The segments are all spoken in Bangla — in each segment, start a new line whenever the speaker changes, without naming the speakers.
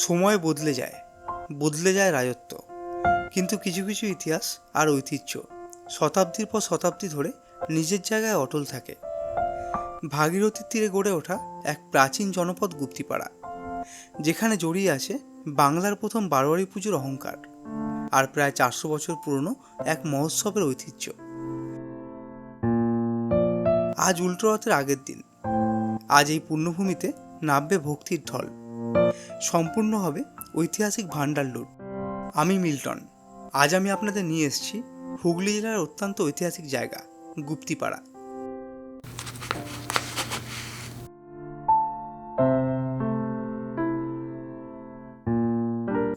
সময় বদলে যায় রাজত্ব, কিন্তু কিছু কিছু ইতিহাস আর ঐতিহ্য শতাব্দীর পর শতাব্দী ধরে নিজের জায়গায় অটল থাকে। ভাগীরথীর তীরে গড়ে ওঠা এক প্রাচীন জনপদ গুপ্তিপাড়া, যেখানে জড়িয়ে আছে বাংলার প্রথম বারোয়ারি পুজোর অহংকার আর প্রায় 400 বছর পুরনো এক মহোৎসবের ঐতিহ্য। আজ উল্টো রথের আগের দিন। আজ এই পুণ্যভূমিতে নামবে ভক্তির ঢল, সম্পূর্ণ হবে ঐতিহাসিক ভান্ডার লুট। আমি মিল্টন। আজ আমি আপনাদের নিয়ে এসেছি হুগলি জেলার অত্যন্ত ঐতিহাসিক জায়গা গুপ্তিপাড়া।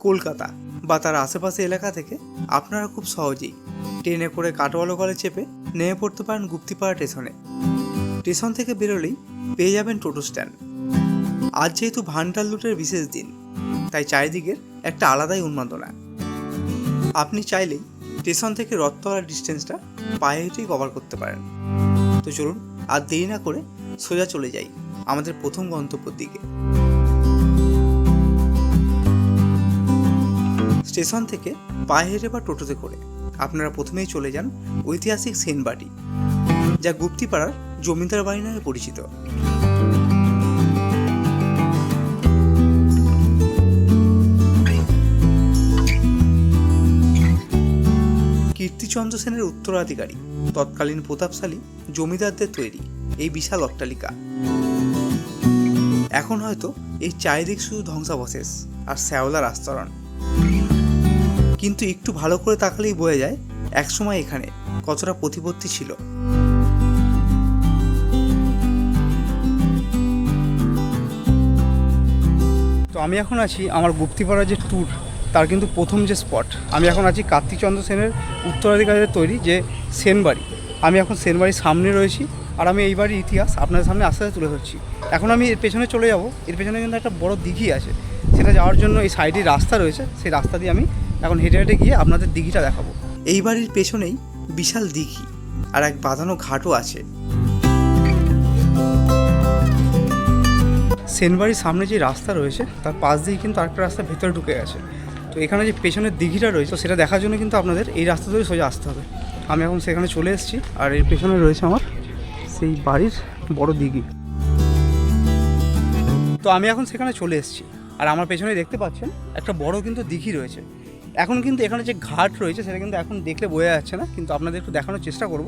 কলকাতা বা তার আশেপাশে এলাকা থেকে আপনারা খুব সহজেই ট্রেনে করে কাটোয়ালো কলে চেপে নেমে পড়তে পারেন গুপ্তিপাড়া স্টেশনে। স্টেশন থেকে বেরোলেই পেয়ে যাবেন টোটো স্ট্যান্ড। আজ যেহেতু ভান্ডার লুটের বিশেষ দিন, তাই চারিদিকের একটা আলাদাই উন্মাদনা। আপনি চাইলেই স্টেশন থেকে রথতলার ডিস্টেন্সটা পায়ে হেঁটেই কভার করতে পারেন। তো চলুন আর দেরি না করে সোজা চলে যাই আমাদের প্রথম গন্তব্যের দিকে। স্টেশন থেকে পায়ে হেঁটে বা টোটোতে করে আপনারা প্রথমেই চলে যান ঐতিহাসিক সেনবাড়ি, যা গুপ্তিপাড়ার জমিদার বাড়ি নামে পরিচিত। কীর্তিচন্দ্র সেনের উত্তরাধিকারী তৎকালীন প্রতাপশালী জমিদারদের তৈরি এই বিশাল অট্টালিকা। এখন হয়তো এই চারিদিক শুধু ধ্বংসাবশেষ আর শ্যাওলার আস্তরণ, কিন্তু একটু ভালো করে তাকালেই বোঝা যায় একসময় এখানে কতটা প্রতিপত্তি ছিল। তো আমি এখন আছি আমার গুপ্তিপাড়ার যে ট্যুর, তার কিন্তু প্রথম যে স্পট, আমি এখন আছি কীর্তিচন্দ্র সেনের উত্তরাধিকারীদের তৈরি যে সেনবাড়ি। আমি এখন সেনবাড়ির সামনে রয়েছি, আর আমি এই বাড়ির ইতিহাস আপনাদের সামনে আস্তে আস্তে তুলে ধরছি। এখন আমি এর পেছনে চলে যাব। এর পেছনে কিন্তু একটা বড় দিঘি আছে, সেটা যাওয়ার জন্য এই সাইডে রাস্তা রয়েছে, সেই রাস্তা দিয়ে আমি এখন হেঁটে হেঁটে গিয়ে আপনাদের দিঘিটা দেখাবো। এই বাড়ির পেছনেই বিশাল দিঘি আর এক বাঁধানো ঘাটও আছে। সেনবাড়ির সামনে যে রাস্তা রয়েছে তার পাশ দিয়ে কিন্তু আরেকটা রাস্তা ভেতরে ঢুকে গেছে। তো এখানে যে পেছনের দিঘিটা রয়েছে সেটা দেখার জন্য কিন্তু আপনাদের এই রাস্তা ধরে সোজা আসতে হবে। আমি এখন সেখানে চলে এসেছি, আর এর পেছনে রয়েছে আমার সেই বাড়ির বড় দিঘি। তো আমি এখন সেখানে চলে এসেছি, আর আমার পেছনে দেখতে পাচ্ছেন একটা বড় কিন্তু দিঘি রয়েছে। এখন কিন্তু এখানে যে ঘাট রয়েছে সেটা কিন্তু এখন দেখলে বোঝা যাচ্ছে না, কিন্তু আপনাদের একটু দেখানোর চেষ্টা করব।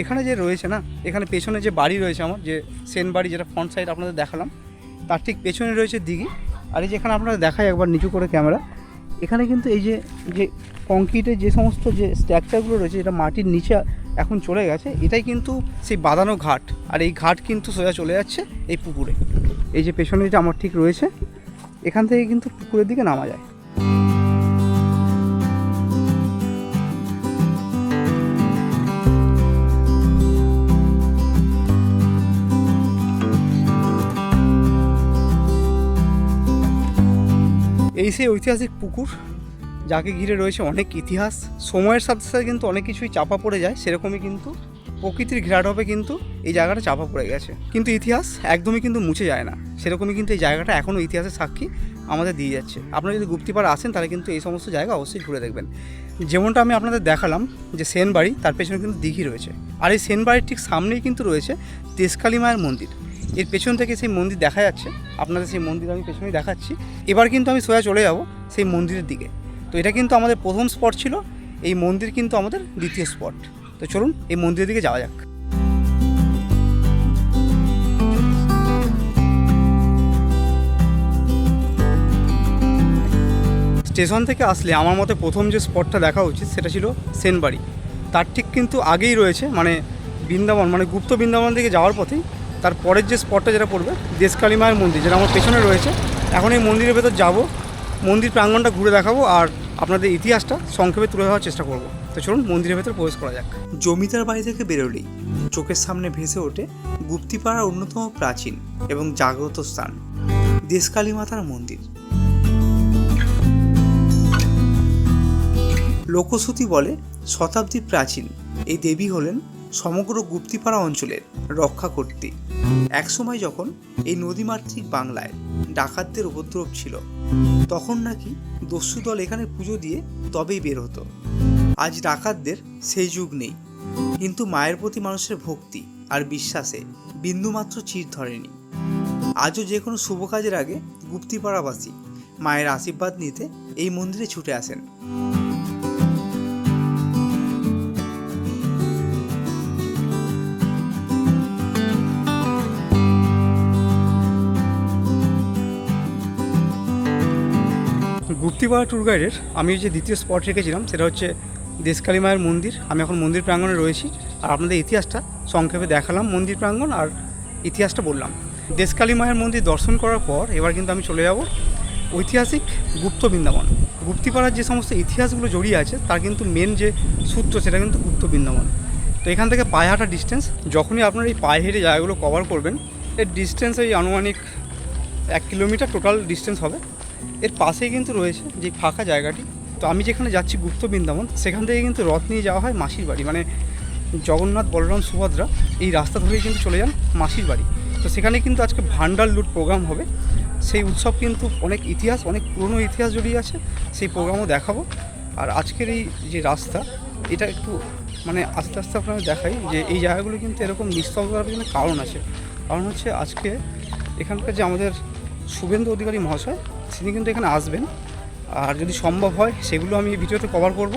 এখানে যে রয়েছে না, এখানে পেছনে যে বাড়ি রয়েছে আমার, যে সেন বাড়ি, যেটা ফ্রন্ট সাইড আপনাদের দেখালাম, তার ঠিক পেছনে রয়েছে দিঘি। আর এই যে এখানে আপনারা দেখাই একবার নিচু করে ক্যামেরা, এখানে কিন্তু এই যে কংক্রিটের যে সমস্ত যে স্ট্রাকচারগুলো রয়েছে, যেটা মাটির নিচে এখন চলে গেছে, এটাই কিন্তু সেই বাঁধানো ঘাট। আর এই ঘাট কিন্তু সোজা চলে যাচ্ছে এই পুকুরে। এই যে পেছনে যেটা আমার ঠিক রয়েছে, এখান থেকে কিন্তু পুকুরের দিকে নামা যায়। এই সেই ঐতিহাসিক পুকুর, যাকে ঘিরে রয়েছে অনেক ইতিহাস। সময়ের সাথে সাথে কিন্তু অনেক কিছুই চাপা পড়ে যায়, সেরকমই কিন্তু প্রকৃতির ঘেরাটোপে কিন্তু এই জায়গাটা চাপা পড়ে গেছে, কিন্তু ইতিহাস একদমই কিন্তু মুছে যায় না। সেরকমই কিন্তু এই জায়গাটা এখনও ইতিহাসের সাক্ষী আমাদের দিয়ে যাচ্ছে। আপনারা যদি গুপ্তিপাড়া আসেন তাহলে কিন্তু এই সমস্ত জায়গা অবশ্যই ঘুরে দেখবেন। যেমনটা আমি আপনাদের দেখালাম যে সেনবাড়ি, তার পেছনে কিন্তু দিঘি রয়েছে, আর এই সেনবাড়ির ঠিক সামনেই কিন্তু রয়েছে দেশকালী মায়ের মন্দির। এর পেছন থেকে সেই মন্দির দেখা যাচ্ছে, আপনাদের সেই মন্দির আমি পেছনেই দেখাচ্ছি। এবার কিন্তু আমি সোজা চলে যাব সেই মন্দিরের দিকে। তো এটা কিন্তু আমাদের প্রথম স্পট ছিল, এই মন্দির কিন্তু আমাদের দ্বিতীয় স্পট। তো চলুন এই মন্দিরের দিকে যাওয়া যাক। স্টেশন থেকে আসলে আমার মতে প্রথম যে স্পটটা দেখা উচিত সেটা ছিল সেনবাড়ি। তার ঠিক কিন্তু আগেই রয়েছে মানে বৃন্দাবন, মানে গুপ্ত বৃন্দাবন দিকে যাওয়ার পথেই তার পরের যে স্পটটা যেটা পড়বে দেশকালী মায়ের মন্দির, যেটা আমার পেছনে রয়েছে। এখন এই মন্দিরের ভেতর যাব, মন্দির প্রাঙ্গণটা ঘুরে দেখাবো, আর আপনাদের ইতিহাসটা সংক্ষেপে তুলে ধরার চেষ্টা করব। তো চলুন মন্দিরের ভেতর প্রবেশ করা যাক। জমিদার বাড়ি থেকে বেরোলেই চোখের সামনে ভেসে ওঠে গুপ্তিপাড়ার অন্যতম প্রাচীন এবং জাগ্রত স্থান দেশকালী মাতার মন্দির। লোকশ্রুতি বলে শতাব্দী প্রাচীন এই দেবী হলেন সমগ্র গুপ্তিপাড়া অঞ্চলের রক্ষা করতে। একসময় যখন এই নদীমাতৃক বাংলায় ডাকাতদের উপদ্রব ছিল, তখন নাকি দস্যু দল এখানে পুজো দিয়ে তবেই বের হতো। আজ ডাকাতদের সেই যুগ নেই, কিন্তু মায়ের প্রতি মানুষের ভক্তি আর বিশ্বাসে বিন্দুমাত্র চির ধরেনি। আজও যে কোনো শুভ কাজের আগে গুপ্তিপাড়াবাসী মায়ের আশীর্বাদ নিতে এই মন্দিরে ছুটে আসেন। গুপ্তিপাড়া ট্যুর গাইডের আমি যে দ্বিতীয় স্পট রেখেছিলাম সেটা হচ্ছে দেশকালী মায়ের মন্দির। আমি এখন মন্দির প্রাঙ্গণে রয়েছি আর আপনাদের ইতিহাসটা সংক্ষেপে দেখালাম, মন্দির প্রাঙ্গণ আর ইতিহাসটা বললাম। দেশকালী মায়ের মন্দির দর্শন করার পর এবার কিন্তু আমি চলে যাব ঐতিহাসিক গুপ্ত বৃন্দাবন। গুপ্তিপাড়ার যে সমস্ত ইতিহাসগুলো জড়িয়ে আছে তার কিন্তু মেন যে সূত্র সেটা কিন্তু গুপ্ত বৃন্দাবন। তো এখান থেকে পায়ে হাঁটা ডিস্টেন্স, যখনই আপনারা এই পায়ে হেঁটে জায়গাগুলো কভার করবেন, এর ডিস্টেন্স এই আনুমানিক 1 কিলোমিটার টোটাল ডিস্টেন্স হবে। এর পাশেই কিন্তু রয়েছে যে ফাঁকা জায়গাটি। তো আমি যেখানে যাচ্ছি গুপ্ত বৃন্দাবন, সেখান থেকে কিন্তু রথ নিয়ে যাওয়া হয় মাসির বাড়ি, মানে জগন্নাথ বলরাম সুভদ্রা এই রাস্তা ধরেই কিন্তু চলে যান মাসির বাড়ি। তো সেখানে কিন্তু আজকে ভান্ডার লুট প্রোগ্রাম হবে। সেই উৎসব কিন্তু অনেক ইতিহাস, অনেক পুরনো ইতিহাস জড়িয়ে আছে, সেই প্রোগ্রামও দেখাবো। আর আজকের এই যে রাস্তা, এটা একটু মানে আস্তে আস্তে আপনারা দেখাই যে এই জায়গাগুলো কিন্তু এরকম নিস্তব্ধতার কিন্তু কারণ আছে। কারণ হচ্ছে আজকে এখানকার যে আমাদের শুভেন্দু অধিকারী মহাশয়, তিনি কিন্তু এখানে আসবেন। আর যদি সম্ভব হয় সেগুলো আমি এই ভিডিওতে কভার করব,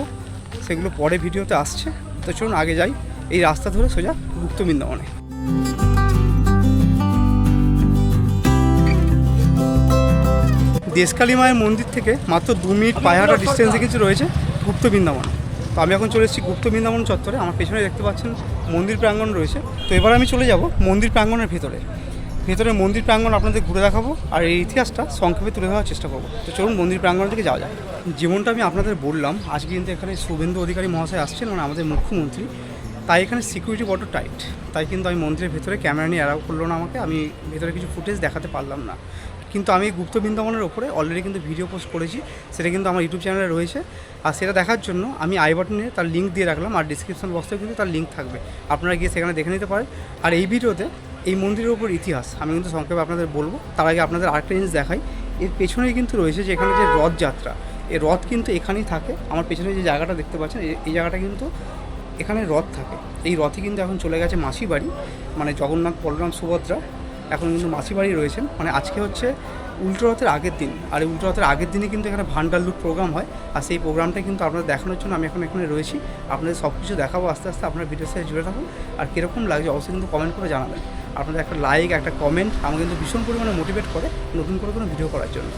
সেগুলো পরে ভিডিওতে আসছে। তো চলুন আগে যাই এই রাস্তা ধরে সোজা গুপ্ত বৃন্দাবনে। দেশকালী মায়ের মন্দির থেকে মাত্র 2 মিনিট পায়ে হাঁটা ডিস্টেন্সে কিছু রয়েছে গুপ্ত বৃন্দাবন। তো আমি এখন চলে এসেছি গুপ্ত বৃন্দাবন চত্বরে। আমার পেছনে দেখতে পাচ্ছেন মন্দির প্রাঙ্গণ রয়েছে। তো এবার আমি চলে যাব মন্দির প্রাঙ্গণের ভেতরে মন্দির প্রাঙ্গণ আপনাদের ঘুরে দেখাবো আর এই ইতিহাসটা সংক্ষেপে তুলে ধরার চেষ্টা করবো। তো চলুন মন্দির প্রাঙ্গণের দিকে যাওয়া যায়। যেমনটা আমি আপনাদের বললাম, আজকে কিন্তু এখানে শুভেন্দু অধিকারী মহাশয় আসছেন, মানে আমাদের মুখ্যমন্ত্রী। তাই এখানে সিকিউরিটি বড় টাইট, তাই কিন্তু আমি মন্দিরের ভেতরে ক্যামেরা নিয়ে অ্যালাউ করলো না আমাকে। আমি ভেতরে কিছু ফুটেজ দেখাতে পারলাম না, কিন্তু আমি গুপ্ত বৃন্দাবনের ওপরে অলরেডি কিন্তু ভিডিও পোস্ট করেছি, সেটা কিন্তু আমার ইউটিউব চ্যানেলে রয়েছে। আর সেটা দেখার জন্য আমি আই বাটনে তার লিঙ্ক দিয়ে রাখলাম, আর ডিসক্রিপশন বক্সেও কিন্তু তার লিঙ্ক থাকবে, আপনারা গিয়ে সেখানে দেখে নিতে পারেন। আর এই ভিডিওতে এই মন্দিরের ওপর ইতিহাস আমি কিন্তু সংক্ষেপে আপনাদের বলবো। তার আগে আপনাদের আরেকটা জিনিস দেখাই, এর পেছনেই কিন্তু রয়েছে যে এখানে যে রথযাত্রা, এই রথ কিন্তু এখানেই থাকে। আমার পেছনে যে জায়গাটা দেখতে পাচ্ছেন, এই জায়গাটা কিন্তু এখানে রথ থাকে। এই রথে কিন্তু এখন চলে গেছে মাসি বাড়ি, মানে জগন্নাথ বলরাম সুভদ্রা এখন কিন্তু মাসি বাড়ি রয়েছেন। মানে আজকে হচ্ছে উল্টো রথের আগের দিন, আর এই উল্টো রথের আগের দিনই কিন্তু এখানে ভান্ডার লুট প্রোগ্রাম হয়। আর সেই প্রোগ্রামটা কিন্তু আপনাদের দেখানোর জন্য আমি এখন এখানে রয়েছি। আপনাদের সব কিছু দেখাবো আস্তে আস্তে, আপনার ভিডিওর সাথে জুড়ে থাকুন। আর কীরকম লাগছে অবশ্যই কিন্তু কমেন্ট করে জানাবেন। আপনাদের একটা লাইক, একটা কমেন্ট আমাকে কিন্তু ভীষণ পরিমাণে মোটিভেট করে নতুন করে কোনো ভিডিও করার জন্য।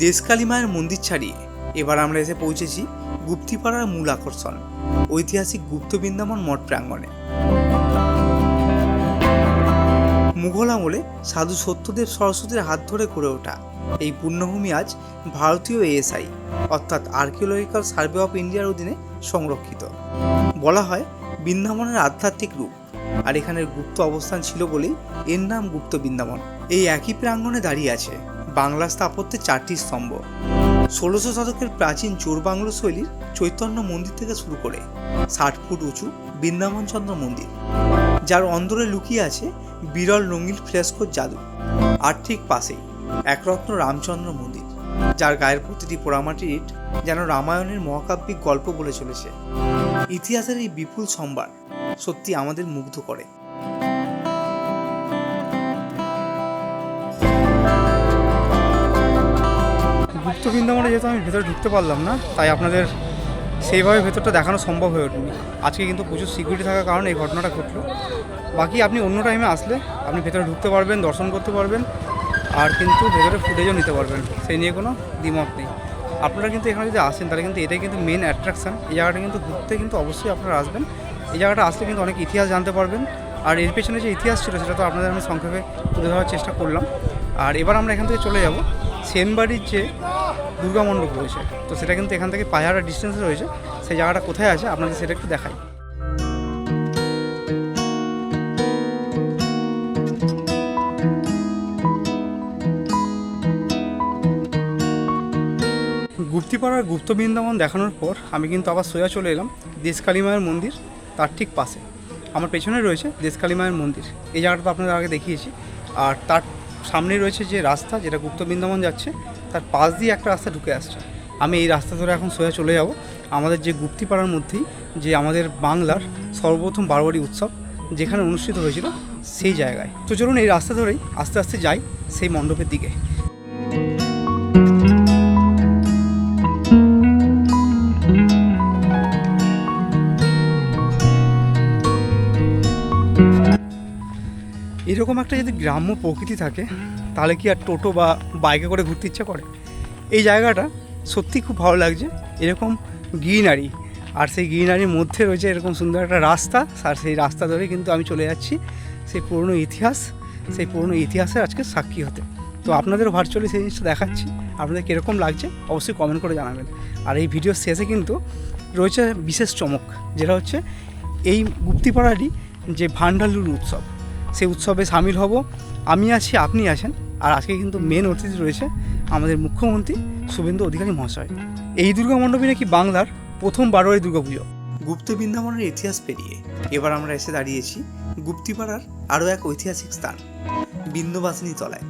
দেশকালী মায়ের মন্দির ছাড়িয়ে এবার আমরা এসে পৌঁছেছি গুপ্তিপাড়ার মূল আকর্ষণ, ঐতিহাসিক গুপ্ত বৃন্দাবন মঠ প্রাঙ্গণে। মুঘল আমলে সাধু সত্যদেব সরস্বতীর হাত ধরে গড়ে ওঠা এই পুণ্যভূমি আজ ভারতীয় এএসআই অর্থাৎ আর্কিওলজিক্যাল সার্ভে অফ ইন্ডিয়ার অধীনে সংরক্ষিত। বলা হয় বৃন্দাবনের আধ্যাত্মিক রূপ, আর এখানের গুপ্ত অবস্থান ছিল বলেই এর নাম গুপ্ত বৃন্দাবন। এই একই প্রাঙ্গণে দাঁড়িয়ে আছে বাংলা স্থাপত্যের 4টি স্তম্ভ। 1600 শতকের প্রাচীন চোরবাংলো শৈলীর চৈতন্য মন্দির থেকে শুরু করে 60 ফুট উঁচু বৃন্দাবন চন্দ্র মন্দির, যার অন্দরে লুকিয়ে আছে বিরল রঙিন ফ্রেস্কোর জাদু। আর ঠিক পাশেই একরত্ন রামচন্দ্র মন্দির, যার গায়ের প্রতিটি পোড়ামাটির ইট যেন রামায়ণের মহাকাব্যিক গল্প বলে চলেছে। ইতিহাসের এই বিপুল সম্ভার সত্যি আমাদের মুগ্ধ করে। গুপ্ত বৃন্দাবনে যেহেতু আমি ভেতরে ঢুকতে পারলাম না, তাই আপনাদের সেইভাবে ভেতরটা দেখানো সম্ভব হয়ে ওঠেনি। আজকে কিন্তু প্রচুর সিকিউরিটি থাকার কারণে এই ঘটনাটা ঘটলো। বাকি আপনি অন্য টাইমে আসলে আপনি ভেতরে ঢুকতে পারবেন, দর্শন করতে পারবেন, আর কিন্তু ভেতরে ফুটেজও নিতে পারবেন, সেই নিয়ে কোনো দ্বিমত নেই। আপনারা কিন্তু এখানে যদি আসেন তাহলে কিন্তু এটাই কিন্তু মেন অ্যাট্রাকশান। এই জায়গাটা কিন্তু ঘুরতে কিন্তু অবশ্যই আপনারা আসবেন। এই জায়গাটা আসলে কিন্তু অনেক ইতিহাস জানতে পারবেন। আর এর পেছনে যে ইতিহাস ছিল সেটা তো আপনাদের আমি সংক্ষেপে তুলে ধরার চেষ্টা করলাম। আর এবার আমরা এখান থেকে চলে যাব সেনবাড়ির যে দুর্গা মণ্ডপ রয়েছে, তো সেটা কিন্তু এখান থেকে পায়ে হাঁটা ডিস্টেন্সে রয়েছে। সেই জায়গাটা কোথায় আছে আপনাদের সেটা একটু দেখাই। গুপ্তিপাড়ার গুপ্ত বৃন্দাবন দেখানোর পর আমি কিন্তু আবার সোজা চলে এলাম দেশকালী মায়ের মন্দির, তার ঠিক পাশে। আমার পেছনে রয়েছে দেশকালী মায়ের মন্দির। এই জায়গাটা তো আপনাদের আগে দেখিয়েছি। আর তার সামনেই রয়েছে যে রাস্তা, যেটা গুপ্ত বৃন্দাবন যাচ্ছে, তার পাশ দিয়ে একটা রাস্তা ঢুকে আসছে। আমি এই রাস্তা ধরে এখন সোজা চলে যাব আমাদের যে গুপ্তিপাড়ার মধ্যেই যে আমাদের বাংলার সর্বপ্রথম বারোয়ারি উৎসব যেখানে অনুষ্ঠিত হয়েছিল সেই জায়গায়। তো চলুন এই রাস্তা ধরেই আস্তে আস্তে যাই সেই মণ্ডপের দিকে। এরকম একটা যদি গ্রাম্য প্রকৃতি থাকে তাহলে কি আর টোটো বা বাইকে করে ঘুরতে ইচ্ছা করে? এই জায়গাটা সত্যি খুব ভালো লাগছে। এরকম গ্রিনারি, আর সেই গ্রিনারির মধ্যে রয়েছে এরকম সুন্দর একটা রাস্তা, আর সেই রাস্তা ধরে কিন্তু আমি চলে যাচ্ছি সেই পুরনো ইতিহাস, সেই পুরনো ইতিহাসের আজকে সাক্ষী হতে। তো আপনাদেরও ভার্চুয়ালি সেই জিনিসটা দেখাচ্ছি, আপনাদের কীরকম লাগছে অবশ্যই কমেন্ট করে জানাবেন। আর এই ভিডিওর শেষে কিন্তু রয়েছে বিশেষ চমক, যেটা হচ্ছে এই গুপ্তিপাড়ারই যে ভান্ডালুর উৎসব, সেই উৎসবে সামিল হব। আমি আছি, আপনি আছেন। আর আজকে কিন্তু মেন অতিথি রয়েছে আমাদের মুখ্যমন্ত্রী শুভেন্দু অধিকারী মহাশয়। এই দুর্গা মণ্ডপে নাকি বাংলার প্রথম বারোয়ারি দুর্গাপুজো। গুপ্ত বৃন্দাবনের ইতিহাস পেরিয়ে এবার আমরা এসে দাঁড়িয়েছি গুপ্তিপাড়ার আরও এক ঐতিহাসিক স্থান, বিন্দুবাসিনী তলায়।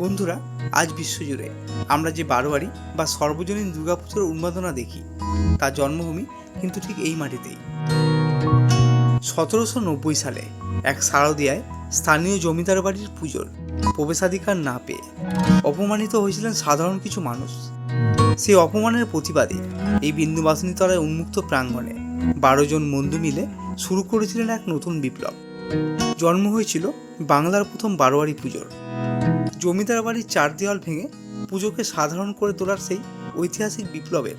বন্ধুরা, আজ বিশ্বজুড়ে আমরা যে বারোয়ারি বা সর্বজনীন দুর্গাপুজোর উন্মাদনা দেখি, তার জন্মভূমি কিন্তু ঠিক এই মাটিতেই। 1790 সালে এক শারদিয়ায় স্থানীয় জমিদার বাড়ির পুজোর প্রবেশাধিকার না পেয়ে অপমানিত হয়েছিলেন সাধারণ কিছু মানুষ। সেই অপমানের প্রতিবাদে এই বিন্দুবাসিনী তলায় উন্মুক্ত প্রাঙ্গণে 12 জন বন্ধু মিলে শুরু করেছিলেন এক নতুন বিপ্লব। জন্ম হয়েছিল বাংলার প্রথম বারোয়ারি পুজোর। জমিদার বাড়ির 4 দেওয়াল ভেঙে পুজোকে সাধারণ করে তোলার সেই ঐতিহাসিক বিপ্লবের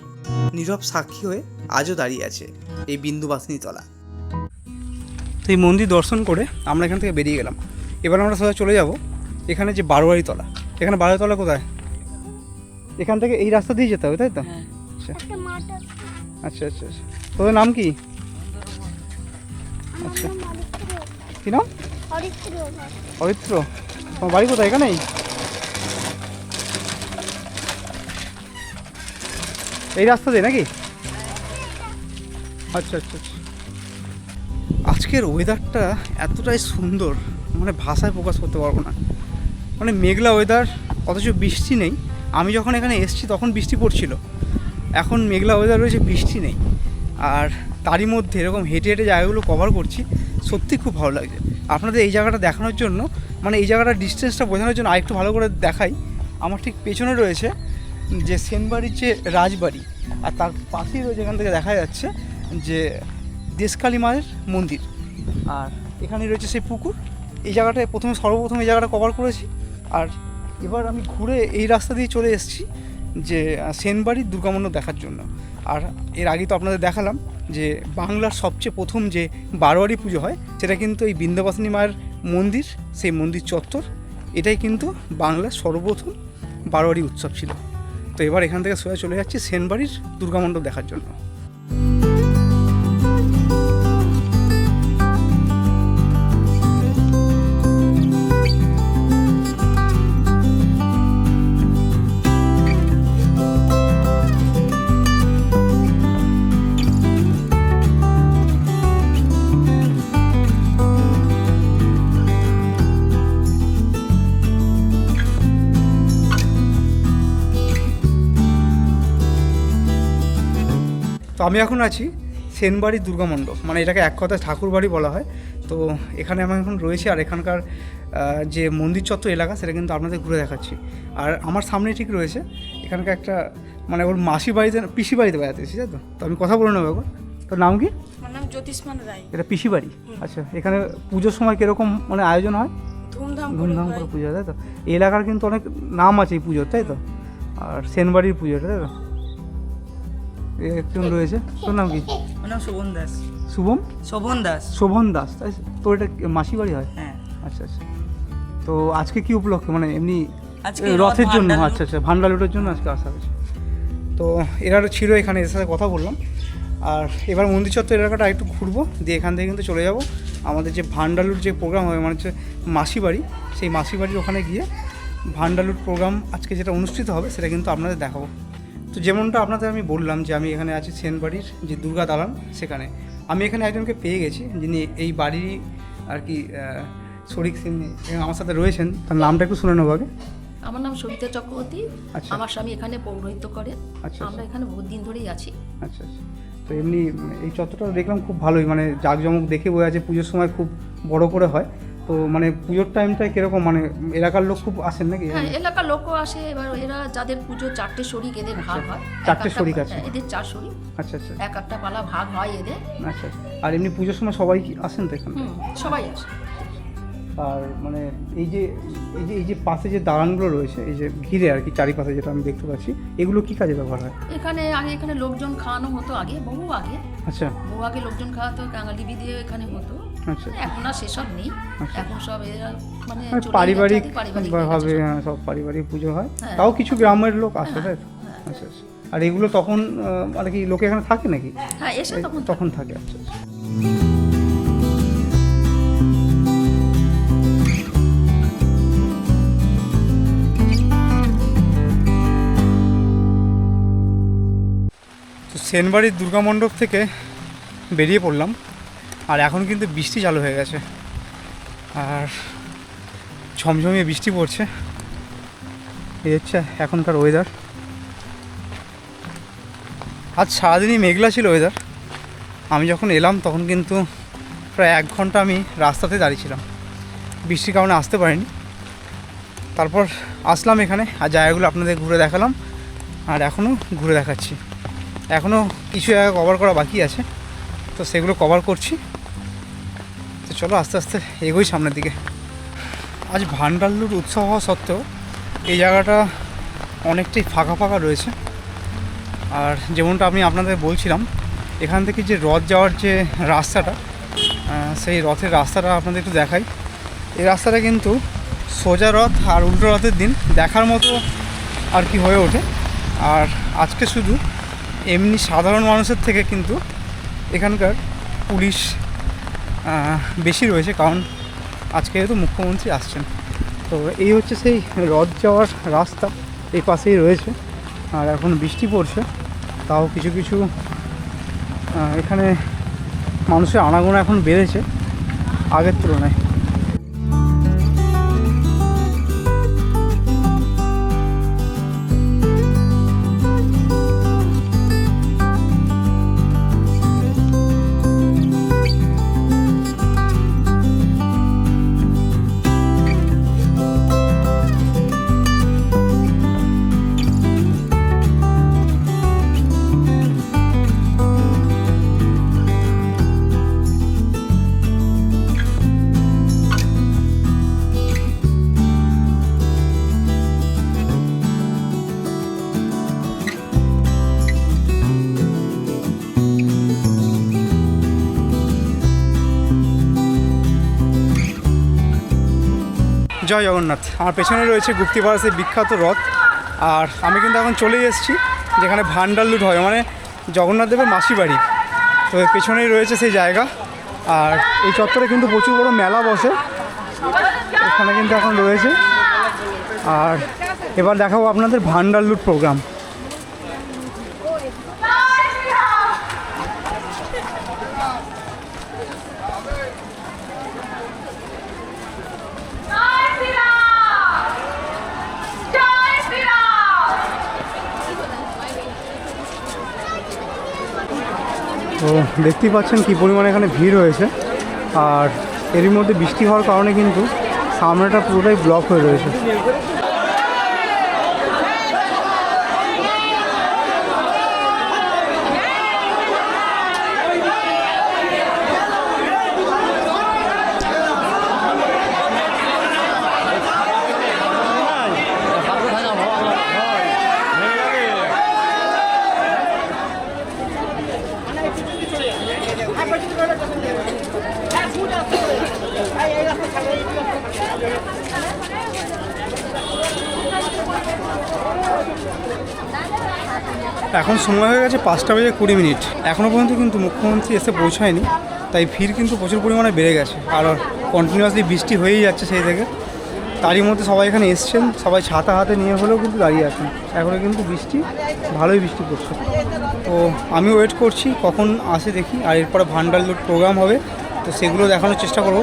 নীরব সাক্ষী হয়ে আজও দাঁড়িয়ে আছে এই বিন্দুবাসিনী তলা। তো এই মন্দির দর্শন করে আমরা এখান থেকে বেরিয়ে গেলাম। এবার আমরা সোজা চলে যাব এখানে যে বারোয়ারি তলা। এখানে বারোয়ারি তলা কোথায়? এখান থেকে এই রাস্তা দিয়ে যেতে হবে, তাই তো? আচ্ছা আচ্ছা আচ্ছা আচ্ছা। তোদের নাম কি? আচ্ছা, কি নাম? অরিত্র। তোমার বাড়ি কোথায়? এখানেই? এই রাস্তা দিয়ে নাকি? আচ্ছা আচ্ছা আচ্ছা। আজকের ওয়েদারটা এতটাই সুন্দর, মানে ভাষায় প্রকাশ করতে পারবো না। মানে মেঘলা ওয়েদার, অথচ বৃষ্টি নেই। আমি যখন এখানে এসেছি তখন বৃষ্টি পড়ছিল, এখন মেঘলা ওয়েদার রয়েছে, বৃষ্টি নেই। আর তারই মধ্যে এরকম হেঁটে হেঁটে জায়গাগুলো কভার করছি, সত্যি খুব ভালো লাগছে। আপনাদের এই জায়গাটা দেখানোর জন্য, মানে এই জায়গাটার ডিস্টেন্সটা বোঝানোর জন্য আরেকটু ভালো করে দেখাই। আমার ঠিক পেছনে রয়েছে যে সেনবাড়ির যে রাজবাড়ি, আর তার পাশেই রয়েছে, এখান থেকে দেখা যাচ্ছে যে দেশকালী মায়ের মন্দির। আর এখানে রয়েছে সেই পুকুর। এই জায়গাটায় সর্বপ্রথম এই জায়গাটা কভার করেছি। আর এবার আমি ঘুরে এই রাস্তা দিয়ে চলে এসেছি যে সেনবাড়ির দুর্গামণ্ডপ দেখার জন্য। আর এর আগে তো আপনাদের দেখালাম যে বাংলার সবচেয়ে প্রথম যে বারোয়ারি পুজো হয় সেটা কিন্তু এই বিন্দুবাসিনী মায়ের মন্দির, সেই মন্দির চত্বর, এটাই কিন্তু বাংলার সর্বপ্রথম বারোয়ারি উৎসব ছিল। তো এবার এখান থেকে সোজা চলে যাচ্ছি সেনবাড়ির দুর্গামণ্ডপ দেখার জন্য। তো আমি এখন আছি সেনবাড়ির দুর্গামণ্ডপ, মানে এটাকে এক কথায় ঠাকুরবাড়ি বলা হয়। তো এখানে আমি এখন রয়েছি, আর এখানকার যে মন্দির চত্বর এলাকা সেটা কিন্তু আপনাদের ঘুরে দেখাচ্ছি। আর আমার সামনে ঠিক রয়েছে এখানকার একটা, মানে ওর মাসি বাড়িতে, পিসি বাড়িতে বেড়াতে এসেছি, তাই তো? তো আমি কথা বলে নেবো একবার। তোর নাম কি?
আমার নাম জ্যোতিষ্মান রায়।
এটা পিসি বাড়ি? আচ্ছা। এখানে পুজোর সময় কীরকম মানে আয়োজন হয়?
ধুমধাম
করে পুজো হয়, তাই তো? এই এলাকার কিন্তু অনেক নাম আছে এই পুজোর, তাই তো? আর সেনবাড়ির পুজোটা, তাই তো? একজন রয়েছে, তোর নাম কি?
আমার নাম শোভন দাস।
শোভন দাস, তাই তোর এটা মাসি বাড়ি হয়?
হ্যাঁ।
আচ্ছা আচ্ছা। তো আজকে কি উপলক্ষে, মানে এমনি
আজকে
রথের জন্য? আচ্ছা আচ্ছা, ভান্ডালুটের জন্য আজকে আসা হয়েছে। তো এরা ছিল এখানে, এর সাথে কথা বললাম। আর এবার মন্দির চত্বর এলাকাটা একটু ঘুরবো, দিয়ে এখান থেকে কিন্তু চলে যাব আমাদের যে ভান্ডালুর যে প্রোগ্রাম হবে, মানে হচ্ছে মাসি বাড়ি, সেই মাসি বাড়ির ওখানে গিয়ে ভান্ডালুর প্রোগ্রাম আজকে যেটা অনুষ্ঠিত হবে সেটা কিন্তু আপনাদের দেখাবো। তো যেমনটা আপনাদের আমি বললাম যে আমি এখানে আছি সেনবাড়ির যে দুর্গা দালান সেখানে। আমি এখানে একজনকে পেয়ে গেছি যিনি এই বাড়ির আর কি শরিক সিং আমার সাথে রয়েছেন। তার নামটা একটু শুনে নেবো আগে।
আমার নাম সবিতা চক্রবর্তী।
আচ্ছা।
আমার স্বামী এখানে পৌরোহিত্য করে।
আচ্ছা।
আমরা এখানে বহুত দিন ধরেই আছি।
আচ্ছা আচ্ছা। তো এমনি এই চত্বরটা দেখলাম খুব ভালোই, মানে জাঁকজমক দেখে বোঝা যাচ্ছে পুজোর সময় খুব বড় করে হয়। তো মানে পুজোর টাইমটায় কীরকম, মানে এলাকার লোক খুব আসেন নাকি?
হ্যাঁ, এলাকার লোকও আসে। এবার এরা যাদের পুজো 4টে শরিক এদের ভাগ হয়।
চারটে শরিক আছে?
হ্যাঁ, এদের 4 শরিক।
আচ্ছা আচ্ছা।
এক একটা পালা ভাগ হয় এদের।
আচ্ছা। আর এমনি পুজোর সময় সবাই কি আসেন তো এখানে?
সবাই আসে।
আর মানে এই যে পাশে যে দালানগুলো রয়েছে, এই যে ঘিরে আর কি চারিপাশে যেটা আমি দেখতে পাচ্ছি, এগুলো কি কাজে ব্যবহার হয়?
এখানে লোকজন খাওয়ানো হতো আগে, বহু আগে।
আচ্ছা।
বহু আগে লোকজন খাওয়াতো, কাঙালি বিধি এখানে হতো।
আচ্ছা।
এখন আর সেসব নেই।
আচ্ছা।
এখন সব এরা মানে
পারিবারিক
ভাবে
সব পারিবারিক পুজো হয়।
হ্যাঁ।
তাও কিছু গ্রামের লোক আসে, তাই তো?
হ্যাঁ।
আচ্ছা আচ্ছা। আর এগুলো তখন আর কি লোকে এখানে থাকে নাকি?
হ্যাঁ, এসে
তখন থাকে। আচ্ছা আচ্ছা। তো সেনবাড়ির দুর্গা মণ্ডপ থেকে বেরিয়ে পড়লাম, আর এখন কিন্তু বৃষ্টি চালু হয়ে গেছে, আর ঝমঝমিয়ে বৃষ্টি পড়ছে। এই হচ্ছে এখনকার ওয়েদার। আজ সারাদিনই মেঘলা ছিল ওয়েদার। আমি যখন এলাম তখন কিন্তু প্রায় 1 ঘন্টা আমি রাস্তাতে দাঁড়িয়েছিলাম, বৃষ্টির কারণে আসতে পারিনি। তারপর আসলাম এখানে, আর জায়গাগুলো আপনাদের ঘুরে দেখালাম, আর এখনও ঘুরে দেখাচ্ছি। এখনও কিছু জায়গা কভার করা বাকি আছে, তো সেগুলো কভার করছি। তো চলো আস্তে আস্তে এগোই সামনের দিকে। আজ ভান্ডারলুর উৎসব হওয়া সত্ত্বেও এই জায়গাটা অনেকটাই ফাঁকা ফাঁকা রয়েছে। আর যেমনটা আমি আপনাদের বলছিলাম, এখান থেকে যে রথ যাওয়ার যে রাস্তাটা, সেই রথের রাস্তাটা আপনাদের একটু দেখাই। এই রাস্তাটা কিন্তু সোজা রথ আর উল্টো রথের দিন দেখার মতো আর কি হয়ে ওঠে। আর আজকে শুধু এমনি সাধারণ মানুষের থেকে কিন্তু এখানকার পুলিশ বেশি রয়েছে, কারণ আজকে যেহেতু মুখ্যমন্ত্রী আসছেন। তো এই হচ্ছে সেই রথ যাওয়ার রাস্তা, এই পাশেই রয়েছে। আর এখন বৃষ্টি পড়ছে, তাও কিছু কিছু এখানে মানুষের আনাগোনা এখন বেড়েছে আগের তুলনায়। জয় জগন্নাথ। আমার পেছনে রয়েছে গুপ্তিপাড়ার বিখ্যাত রথ, আর আমি কিন্তু এখন চলে এসেছি যেখানে ভান্ডারলুট হয়, মানে জগন্নাথ দেবের মাসি বাড়ি। তো পেছনেই রয়েছে সেই জায়গা। আর এই চত্বরে কিন্তু প্রচুর বড় মেলা বসে, এখানে কিন্তু এখন রয়েছে। আর এবার দেখাবো আপনাদের ভান্ডারলুট প্রোগ্রাম। তো দেখতেই পাচ্ছেন কী পরিমাণে এখানে ভিড় হয়েছে, আর এরই মধ্যে বৃষ্টি হওয়ার কারণে কিন্তু সামনেটা পুরোটাই ব্লক হয়ে রয়েছে। এখন সময় হয়ে গেছে 5:20 এখনও পর্যন্ত কিন্তু মুখ্যমন্ত্রী এসে পৌঁছায়নি, তাই ভিড় কিন্তু প্রচুর পরিমাণে বেড়ে গেছে। আর কন্টিনিউয়াসলি বৃষ্টি হয়েই যাচ্ছে সেই থেকে। তারই মধ্যে সবাই এখানে এসছেন, সবাই ছাতা হাতে নিয়ে হলেও কিন্তু দাঁড়িয়ে আছেন। এখনও কিন্তু বৃষ্টি, ভালোই বৃষ্টি পড়ছে। তো আমি ওয়েট করছি কখন আসে দেখি। আর এরপরে ভান্ডার লুট প্রোগ্রাম হবে, তো সেগুলো দেখানোর চেষ্টা করব।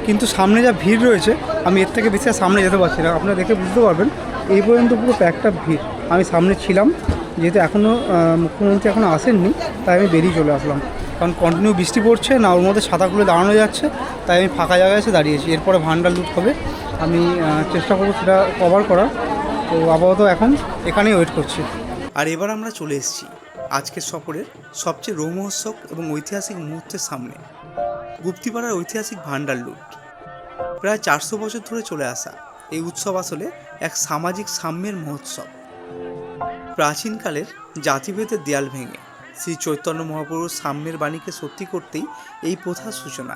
কিন্তু সামনে যা ভিড় রয়েছে, আমি এর থেকে বেশি আর সামনে যেতে পারছি না। আপনারা দেখে বুঝতে পারবেন এই পর্যন্ত পুরো প্যাকটা ভিড়। আমি সামনে ছিলাম, যেহেতু এখনও মুখ্যমন্ত্রী এখনও আসেননি, তাই আমি বেরিয়ে চলে আসলাম। কারণ কন্টিনিউ বৃষ্টি পড়ছে না, ওর মধ্যে ছাতা খুলে দাঁড়ানো যাচ্ছে, তাই আমি ফাঁকা জায়গায় এসে দাঁড়িয়েছি। এরপরে ভান্ডার লুট হবে, আমি চেষ্টা করবো সেটা কভার করার। তো আপাতত এখন এখানেই ওয়েট করছি। আর এবার আমরা চলে এসেছি আজকের সফরের সবচেয়ে রোমহর্ষক এবং ঐতিহাসিক মুহূর্তের সামনে, গুপ্তিপাড়ার ঐতিহাসিক ভান্ডার লুট। প্রায় 400 বছর ধরে চলে আসা এই উৎসব আসলে এক সামাজিক সাম্যের মহোৎসব। প্রাচীনকালের জাতিভেদের দেয়াল ভেঙে শ্রী চৈতন্য মহাপ্রভুর সাম্যের বাণীকে সত্যি করতেই এই প্রথার সূচনা।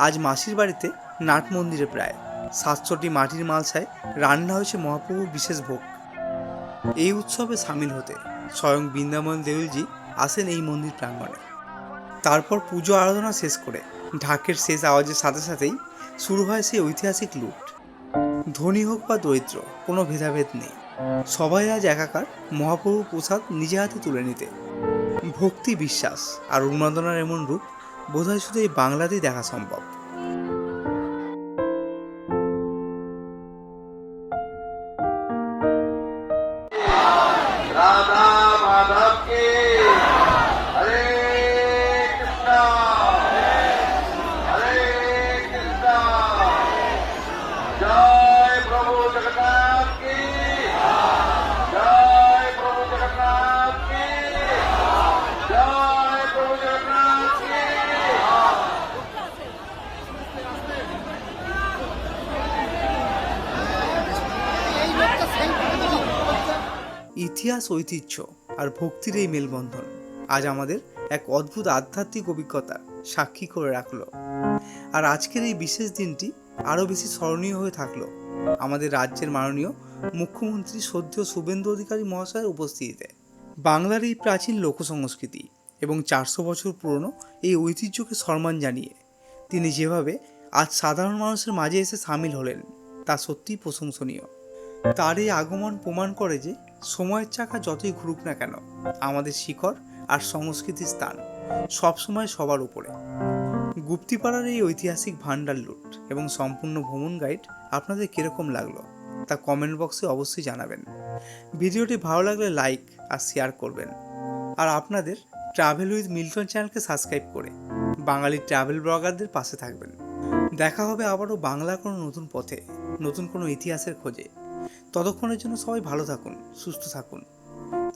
আজ মাসির বাড়িতে নাট মন্দিরে প্রায় 700টি মাটির মালসায় রান্না হয়েছে মহাপ্রভুর বিশেষ ভোগ। এই উৎসবে সামিল হতে স্বয়ং বৃন্দাবন দেউলজি আসেন এই মন্দির প্রাঙ্গণে। তারপর পুজো আরাধনা শেষ করে ঢাকের শেষ আওয়াজের সাথে সাথেই শুরু হয় সেই ঐতিহাসিক লুট। ধনী হোক বা দরিদ্র, কোনো ভেদাভেদ নেই, সবাই আজ একাকার মহাপ্রভুর প্রসাদ নিজে হাতে তুলে নিতে। ভক্তি, বিশ্বাস আর উন্মাদনার এমন রূপ বোধহয় শুধু এই বাংলাতেই দেখা সম্ভব। ইতিহাস, ঐতিহ্য আর ভক্তির এই মেলবন্ধন আজ আমাদের এক অদ্ভুত আধ্যাত্মিক অভিজ্ঞতার সাক্ষী করে রাখলো। আর আজকের এই বিশেষ দিনটি আরও বেশি স্মরণীয় হয়ে থাকলো আমাদের রাজ্যের মাননীয় মুখ্যমন্ত্রী শ্রদ্ধেয় শুভেন্দু অধিকারী মহাশয়ের উপস্থিতিতে। বাংলার এই প্রাচীন লোকসংস্কৃতি এবং 400 বছর পুরনো এই ঐতিহ্যকে সম্মান জানিয়ে তিনি যেভাবে আজ সাধারণ মানুষের মাঝে এসে সামিল হলেন, তা সত্যিই প্রশংসনীয়। তার এই আগমন প্রমাণ করে যে সময়ের চাকা যতই ঘুরুক না কেন, আমাদের শিকড় আর সংস্কৃতির স্থান সবসময় সবার উপরে। গুপ্তিপাড়ার এই ঐতিহাসিক ভান্ডার লুট এবং সম্পূর্ণ ভ্রমণ গাইড আপনাদের কীরকম লাগলো তা কমেন্ট বক্সে অবশ্যই জানাবেন। ভিডিওটি ভালো লাগলে লাইক আর শেয়ার করবেন। আর আপনাদের ট্রাভেল উইথ মিল্টন চ্যানেলকে সাবস্ক্রাইব করে বাঙালি ট্রাভেল ব্লগারদের পাশে থাকবেন। দেখা হবে আবারও বাংলার কোনো নতুন পথে, নতুন কোনো ইতিহাসের খোঁজে। ততক্ষণের জন্য সবাই ভালো থাকুন, সুস্থ থাকুন।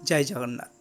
জয় জগন্নাথ।